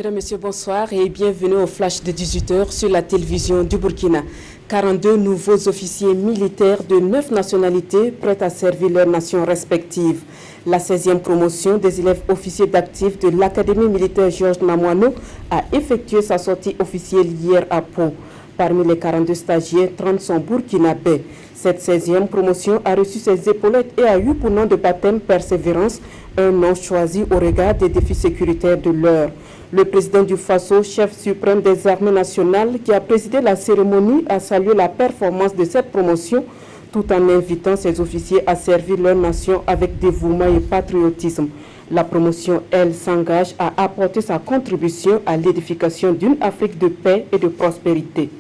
Mesdames, Messieurs, bonsoir et bienvenue au flash de 18h sur la télévision du Burkina. 42 nouveaux officiers militaires de 9 nationalités prêts à servir leurs nations respectives. La 16e promotion des élèves officiers d'actifs de l'Académie militaire Georges Namoiano a effectué sa sortie officielle hier à Pau. Parmi les 42 stagiaires, 30 sont burkinabés. Cette 16e promotion a reçu ses épaulettes et a eu pour nom de baptême Persévérance, un nom choisi au regard des défis sécuritaires de l'heure. Le président du Faso, chef suprême des armées nationales, qui a présidé la cérémonie, a salué la performance de cette promotion, tout en invitant ses officiers à servir leur nation avec dévouement et patriotisme. La promotion, elle, s'engage à apporter sa contribution à l'édification d'une Afrique de paix et de prospérité.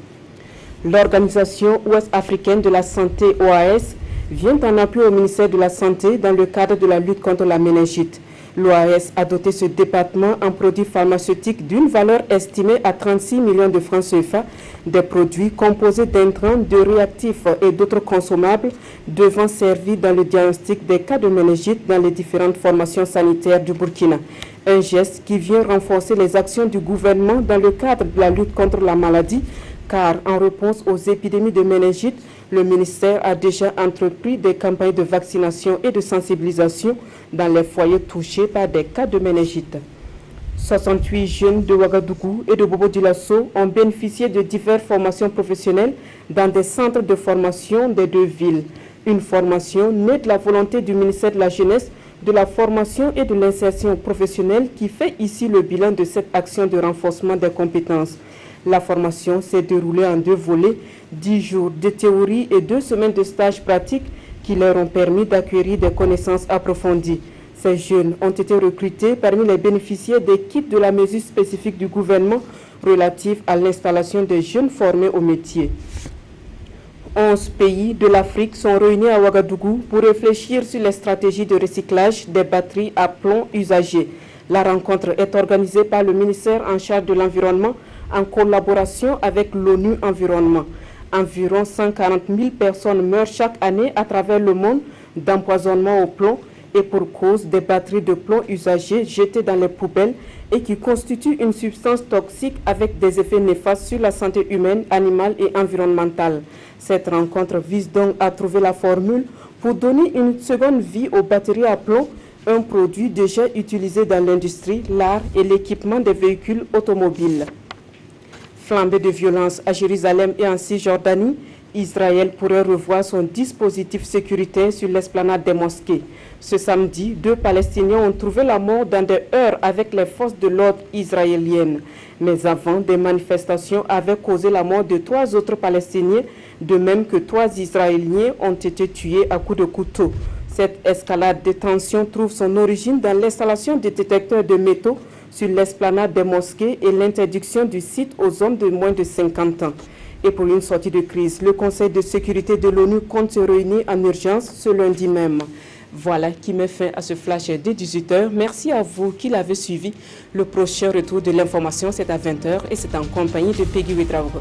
L'Organisation ouest-africaine de la santé, OAS, vient en appui au ministère de la Santé dans le cadre de la lutte contre la méningite. L'OAS a doté ce département en produits pharmaceutiques d'une valeur estimée à 36 millions de francs CFA, des produits composés d'intrants, de réactifs et d'autres consommables devant servir dans le diagnostic des cas de méningite dans les différentes formations sanitaires du Burkina. Un geste qui vient renforcer les actions du gouvernement dans le cadre de la lutte contre la maladie, car en réponse aux épidémies de méningite, le ministère a déjà entrepris des campagnes de vaccination et de sensibilisation dans les foyers touchés par des cas de méningite. 68 jeunes de Ouagadougou et de Bobo-Dioulasso ont bénéficié de diverses formations professionnelles dans des centres de formation des deux villes. Une formation née de la volonté du ministère de la Jeunesse, de la formation et de l'insertion professionnelle qui fait ici le bilan de cette action de renforcement des compétences. La formation s'est déroulée en 2 volets, 10 jours de théorie et 2 semaines de stage pratique qui leur ont permis d'acquérir des connaissances approfondies. Ces jeunes ont été recrutés parmi les bénéficiaires des kits de la mesure spécifique du gouvernement relative à l'installation des jeunes formés au métier. 11 pays de l'Afrique sont réunis à Ouagadougou pour réfléchir sur les stratégies de recyclage des batteries à plomb usagées. La rencontre est organisée par le ministère en charge de l'environnement en collaboration avec l'ONU Environnement. Environ 140 000 personnes meurent chaque année à travers le monde d'empoisonnement au plomb et pour cause des batteries de plomb usagées jetées dans les poubelles et qui constituent une substance toxique avec des effets néfastes sur la santé humaine, animale et environnementale. Cette rencontre vise donc à trouver la formule pour donner une seconde vie aux batteries à plomb, un produit déjà utilisé dans l'industrie, l'art et l'équipement des véhicules automobiles. Flambée de violence à Jérusalem et en Cisjordanie, Israël pourrait revoir son dispositif sécuritaire sur l'esplanade des mosquées. Ce samedi, 2 Palestiniens ont trouvé la mort dans des heurts avec les forces de l'ordre israéliennes. Mais avant, des manifestations avaient causé la mort de 3 autres Palestiniens, de même que 3 Israéliens ont été tués à coups de couteau. Cette escalade de tensions trouve son origine dans l'installation de détecteurs de métaux sur l'esplanade des mosquées et l'interdiction du site aux hommes de moins de 50 ans. Et pour une sortie de crise, le Conseil de sécurité de l'ONU compte se réunir en urgence ce lundi même. Voilà qui met fin à ce flash dès 18h. Merci à vous qui l'avez suivi. Le prochain retour de l'information, c'est à 20h et c'est en compagnie de Peggy Ouedraogo.